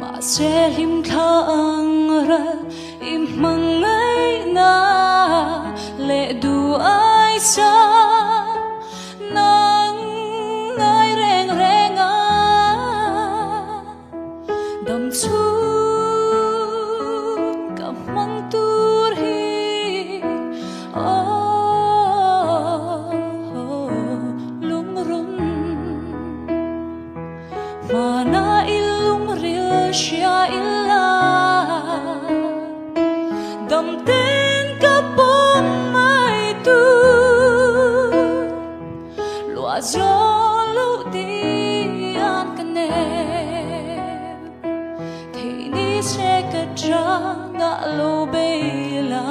mà sẽ him khang ra im mang ngay na lệ du ai xa nang ngay reng reng à đầm chuột cả mang tur hi lung run mana ilung ril shia illa dam ten ka pom mai tu lua zo lo ti an kane thì ni se ka tra nga lo be la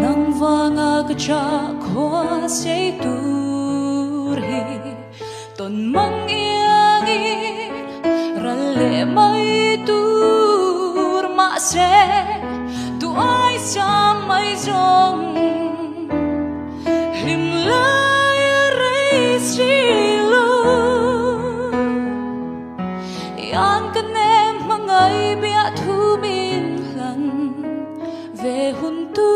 nang vanga ka cha khwa se tu ri ton mang iangi ralle mai tur ma se tu ai sa mai zong him lai rei silo yan kanem mangai bia thu min hlan ve hun tu